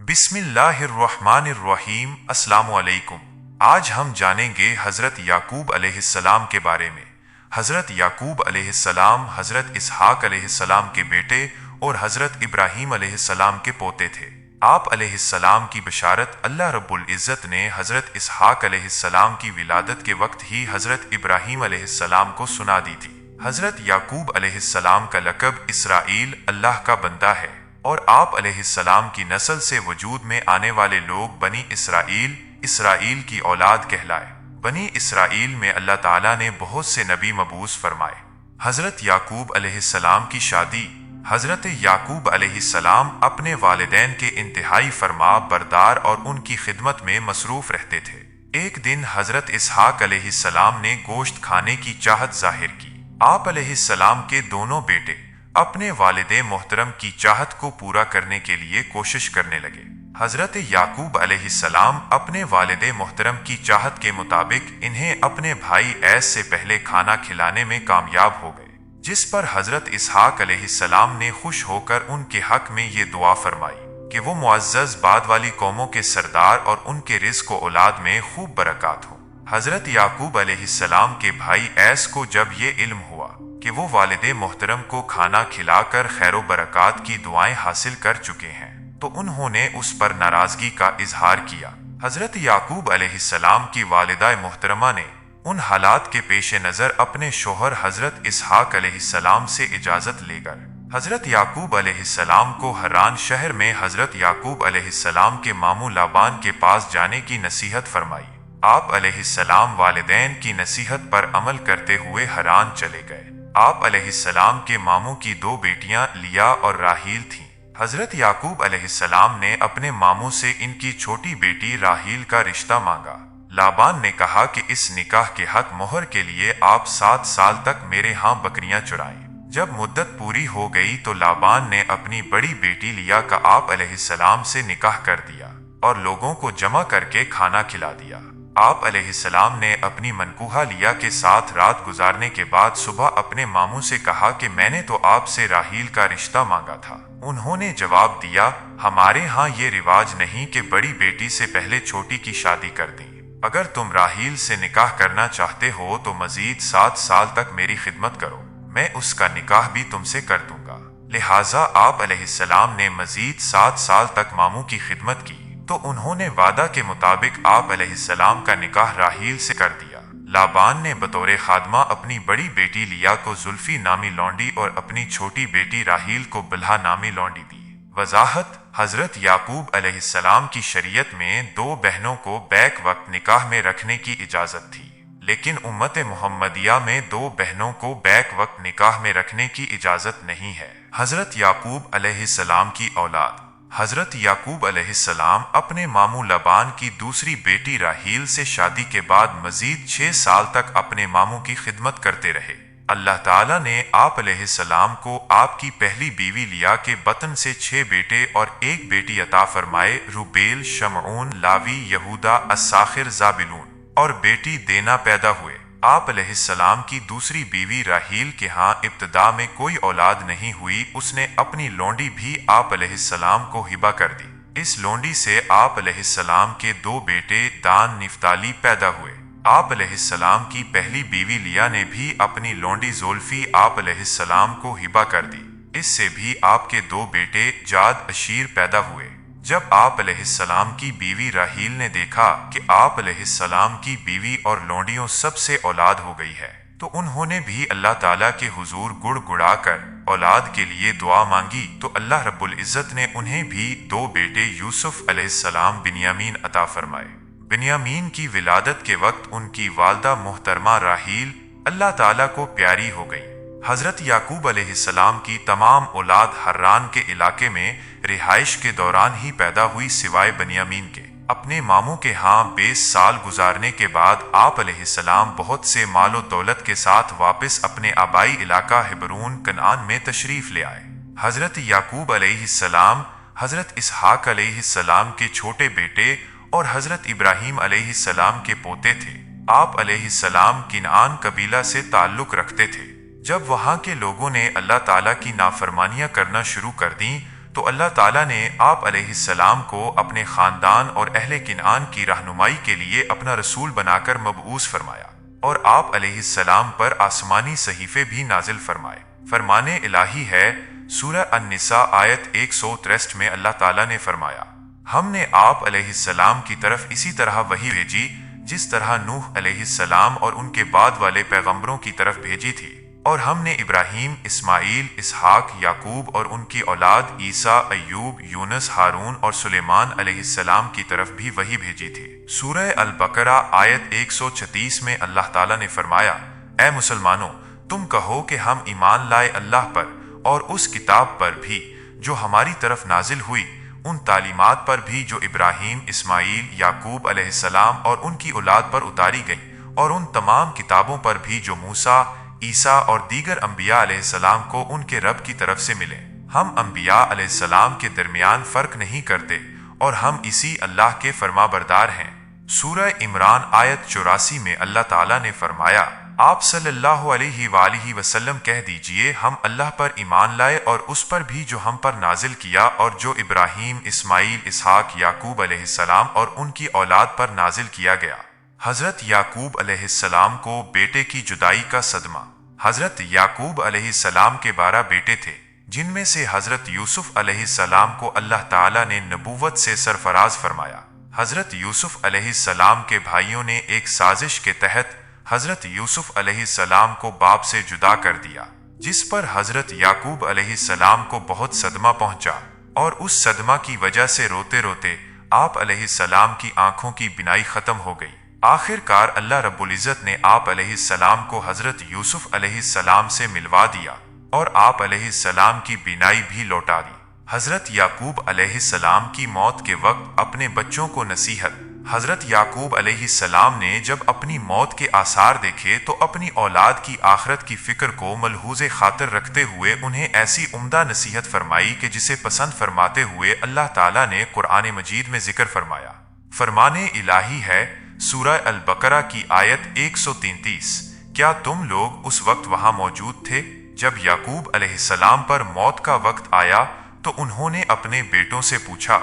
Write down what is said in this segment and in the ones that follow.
بسم اللہ الرحمن الرحیم۔ السلام علیکم۔ آج ہم جانیں گے حضرت یعقوب علیہ السلام کے بارے میں۔ حضرت یعقوب علیہ السلام حضرت اسحاق علیہ السلام کے بیٹے اور حضرت ابراہیم علیہ السلام کے پوتے تھے۔ آپ علیہ السلام کی بشارت اللہ رب العزت نے حضرت اسحاق علیہ السلام کی ولادت کے وقت ہی حضرت ابراہیم علیہ السلام کو سنا دی تھی۔ حضرت یعقوب علیہ السلام کا لقب اسرائیل، اللہ کا بندہ ہے، اور آپ علیہ السلام کی نسل سے وجود میں آنے والے لوگ بنی اسرائیل، اسرائیل کی اولاد کہلائے۔ بنی اسرائیل میں اللہ تعالیٰ نے بہت سے نبی مبعوث فرمائے۔ حضرت یعقوب علیہ السلام کی شادی۔ حضرت یعقوب علیہ السلام اپنے والدین کے انتہائی فرما بردار اور ان کی خدمت میں مصروف رہتے تھے۔ ایک دن حضرت اسحاق علیہ السلام نے گوشت کھانے کی چاہت ظاہر کی۔ آپ علیہ السلام کے دونوں بیٹے اپنے والد محترم کی چاہت کو پورا کرنے کے لیے کوشش کرنے لگے۔ حضرت یعقوب علیہ السلام اپنے والد محترم کی چاہت کے مطابق انہیں اپنے بھائی ایس سے پہلے کھانا کھلانے میں کامیاب ہو گئے، جس پر حضرت اسحاق علیہ السلام نے خوش ہو کر ان کے حق میں یہ دعا فرمائی کہ وہ معزز بعد والی قوموں کے سردار اور ان کے رزق و اولاد میں خوب برکات ہو۔ حضرت یعقوب علیہ السلام کے بھائی ایس کو جب یہ علم ہوا کہ وہ والد محترم کو کھانا کھلا کر خیر و برکات کی دعائیں حاصل کر چکے ہیں، تو انہوں نے اس پر ناراضگی کا اظہار کیا۔ حضرت یعقوب علیہ السلام کی والدہ محترمہ نے ان حالات کے پیش نظر اپنے شوہر حضرت اسحاق علیہ السلام سے اجازت لے کر حضرت یعقوب علیہ السلام کو حران شہر میں حضرت یعقوب علیہ السلام کے ماموں لابان کے پاس جانے کی نصیحت فرمائی۔ آپ علیہ السلام والدین کی نصیحت پر عمل کرتے ہوئے حران چلے گئے۔ آپ علیہ السلام کے ماموں کی دو بیٹیاں لیا اور راحیل تھیں۔ حضرت یعقوب علیہ السلام نے اپنے ماموں سے ان کی چھوٹی بیٹی راحیل کا رشتہ مانگا۔ لابان نے کہا کہ اس نکاح کے حق مہر کے لیے آپ 7 سال تک میرے ہاں بکریاں چرائیں۔ جب مدت پوری ہو گئی تو لابان نے اپنی بڑی بیٹی لیا کا آپ علیہ السلام سے نکاح کر دیا اور لوگوں کو جمع کر کے کھانا کھلا دیا۔ آپ علیہ السلام نے اپنی منکوحہ لیا کے ساتھ رات گزارنے کے بعد صبح اپنے ماموں سے کہا کہ میں نے تو آپ سے راحیل کا رشتہ مانگا تھا۔ انہوں نے جواب دیا، ہمارے ہاں یہ رواج نہیں کہ بڑی بیٹی سے پہلے چھوٹی کی شادی کر دیں۔ اگر تم راحیل سے نکاح کرنا چاہتے ہو تو مزید 7 سال تک میری خدمت کرو، میں اس کا نکاح بھی تم سے کر دوں گا۔ لہٰذا آپ علیہ السلام نے مزید 7 سال تک ماموں کی خدمت کی، تو انہوں نے وعدہ کے مطابق آپ علیہ السلام کا نکاح راحیل سے کر دیا۔ لابان نے بطور خادمہ اپنی بڑی بیٹی لیا کو زلفی نامی لونڈی اور اپنی چھوٹی بیٹی راحیل کو بلہا نامی لونڈی دی۔ وضاحت: حضرت یعقوب علیہ السلام کی شریعت میں 2 بہنوں کو بیک وقت نکاح میں رکھنے کی اجازت تھی، لیکن امت محمدیہ میں 2 بہنوں کو بیک وقت نکاح میں رکھنے کی اجازت نہیں ہے۔ حضرت یعقوب علیہ السلام کی اولاد۔ حضرت یعقوب علیہ السلام اپنے ماموں لابان کی دوسری بیٹی راحیل سے شادی کے بعد مزید 6 سال تک اپنے ماموں کی خدمت کرتے رہے۔ اللہ تعالیٰ نے آپ علیہ السلام کو آپ کی پہلی بیوی لیا کے بطن سے 6 بیٹے اور 1 بیٹی عطا فرمائے۔ روبیل، شمعون، لاوی، یہودا، اساخر، زابلون اور بیٹی دینا پیدا ہوئے۔ آپ علیہ السلام کی دوسری بیوی راحیل کے ہاں ابتدا میں کوئی اولاد نہیں ہوئی، اس نے اپنی لونڈی بھی آپ علیہ السلام کو ہبہ کر دی۔ اس لونڈی سے آپ علیہ السلام کے 2 بیٹے دان، نفتالی پیدا ہوئے۔ آپ علیہ السلام کی پہلی بیوی لیا نے بھی اپنی لونڈی زولفی آپ علیہ السلام کو ہبہ کر دی۔ اس سے بھی آپ کے 2 بیٹے جاد، اشیر پیدا ہوئے۔ جب آپ علیہ السلام کی بیوی راحیل نے دیکھا کہ آپ علیہ السلام کی بیوی اور لونڈیوں سب سے اولاد ہو گئی ہے، تو انہوں نے بھی اللہ تعالیٰ کے حضور گڑ گڑا کر اولاد کے لیے دعا مانگی، تو اللہ رب العزت نے انہیں بھی 2 بیٹے یوسف علیہ السلام بنیامین عطا فرمائے۔ بنیامین کی ولادت کے وقت ان کی والدہ محترمہ راحیل اللہ تعالیٰ کو پیاری ہو گئی۔ حضرت یعقوب علیہ السلام کی تمام اولاد حران کے علاقے میں رہائش کے دوران ہی پیدا ہوئی سوائے بنیامین کے۔ اپنے ماموں کے ہاں 20 سال گزارنے کے بعد آپ علیہ السلام بہت سے مال و دولت کے ساتھ واپس اپنے آبائی علاقہ ہبرون، کنعان میں تشریف لے آئے۔ حضرت یعقوب علیہ السلام حضرت اسحاق علیہ السلام کے چھوٹے بیٹے اور حضرت ابراہیم علیہ السلام کے پوتے تھے۔ آپ علیہ السلام کنعان قبیلہ سے تعلق رکھتے تھے۔ جب وہاں کے لوگوں نے اللہ تعالیٰ کی نافرمانیاں کرنا شروع کر دیں تو اللہ تعالیٰ نے آپ علیہ السلام کو اپنے خاندان اور اہل کنعان کی رہنمائی کے لیے اپنا رسول بنا کر مبعوث فرمایا، اور آپ علیہ السلام پر آسمانی صحیفے بھی نازل فرمائے۔ فرمان الہی ہے، سورہ النساء آیت 163 میں اللہ تعالیٰ نے فرمایا، ہم نے آپ علیہ السلام کی طرف اسی طرح وحی بھیجی جس طرح نوح علیہ السلام اور ان کے بعد والے پیغمبروں کی طرف بھیجی تھی، اور ہم نے ابراہیم، اسماعیل، اسحاق، یعقوب اور ان کی اولاد عیسیٰ، ایوب، یونس، ہارون اور سلیمان علیہ السلام کی طرف بھی وحی بھیجی تھی۔ سورہ البقرہ آیت 136 میں اللہ تعالیٰ نے فرمایا، اے مسلمانوں، تم کہو کہ ہم ایمان لائے اللہ پر اور اس کتاب پر بھی جو ہماری طرف نازل ہوئی، ان تعلیمات پر بھی جو ابراہیم، اسماعیل، یعقوب علیہ السلام اور ان کی اولاد پر اتاری گئی، اور ان تمام کتابوں پر بھی جو موسیٰ، عیسیٰ اور دیگر انبیاء علیہ السلام کو ان کے رب کی طرف سے ملے۔ ہم انبیاء علیہ السلام کے درمیان فرق نہیں کرتے اور ہم اسی اللہ کے فرما بردار ہیں۔ سورہ عمران آیت 84 میں اللہ تعالیٰ نے فرمایا، آپ صلی اللہ علیہ وآلہ وسلم کہہ دیجئے، ہم اللہ پر ایمان لائے اور اس پر بھی جو ہم پر نازل کیا اور جو ابراہیم، اسماعیل، اسحاق، یعقوب علیہ السلام اور ان کی اولاد پر نازل کیا گیا۔ حضرت یعقوب علیہ السلام کو بیٹے کی جدائی کا صدمہ۔ حضرت یعقوب علیہ السلام کے 12 بیٹے تھے، جن میں سے حضرت یوسف علیہ السلام کو اللہ تعالیٰ نے نبوت سے سرفراز فرمایا۔ حضرت یوسف علیہ السلام کے بھائیوں نے ایک سازش کے تحت حضرت یوسف علیہ السلام کو باپ سے جدا کر دیا، جس پر حضرت یعقوب علیہ السلام کو بہت صدمہ پہنچا، اور اس صدمہ کی وجہ سے روتے روتے آپ علیہ السلام کی آنکھوں کی بینائی ختم ہو گئی۔ آخر کار اللہ رب العزت نے آپ علیہ السلام کو حضرت یوسف علیہ السلام سے ملوا دیا اور آپ علیہ السلام کی بینائی بھی لوٹا دی۔ حضرت یعقوب علیہ السلام کی موت کے وقت اپنے بچوں کو نصیحت۔ حضرت یعقوب علیہ السلام نے جب اپنی موت کے آثار دیکھے تو اپنی اولاد کی آخرت کی فکر کو ملحوظ خاطر رکھتے ہوئے انہیں ایسی عمدہ نصیحت فرمائی کہ جسے پسند فرماتے ہوئے اللہ تعالیٰ نے قرآن مجید میں ذکر فرمایا۔ فرمان الہی ہے، سورہ البقرہ کی آیت 133، کیا تم لوگ اس وقت وہاں موجود تھے جب یعقوب علیہ السلام پر موت کا وقت آیا تو انہوں نے اپنے بیٹوں سے پوچھا،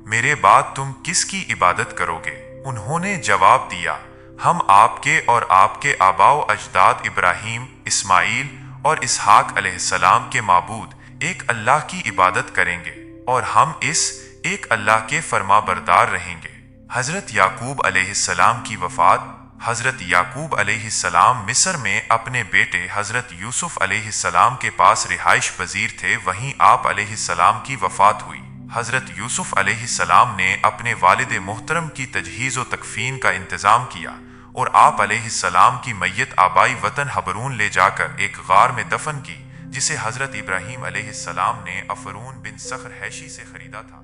میرے بعد تم کس کی عبادت کرو گے؟ انہوں نے جواب دیا، ہم آپ کے اور آپ کے آباء و اجداد ابراہیم، اسماعیل اور اسحاق علیہ السلام کے معبود ایک اللہ کی عبادت کریں گے، اور ہم اس ایک اللہ کے فرما بردار رہیں گے۔ حضرت یعقوب علیہ السلام کی وفات۔ حضرت یعقوب علیہ السلام مصر میں اپنے بیٹے حضرت یوسف علیہ السلام کے پاس رہائش پذیر تھے، وہیں آپ علیہ السلام کی وفات ہوئی۔ حضرت یوسف علیہ السلام نے اپنے والد محترم کی تجہیز و تکفین کا انتظام کیا اور آپ علیہ السلام کی میت آبائی وطن حبرون لے جا کر ایک غار میں دفن کی، جسے حضرت ابراہیم علیہ السلام نے افرون بن صخر حیشی سے خریدا تھا۔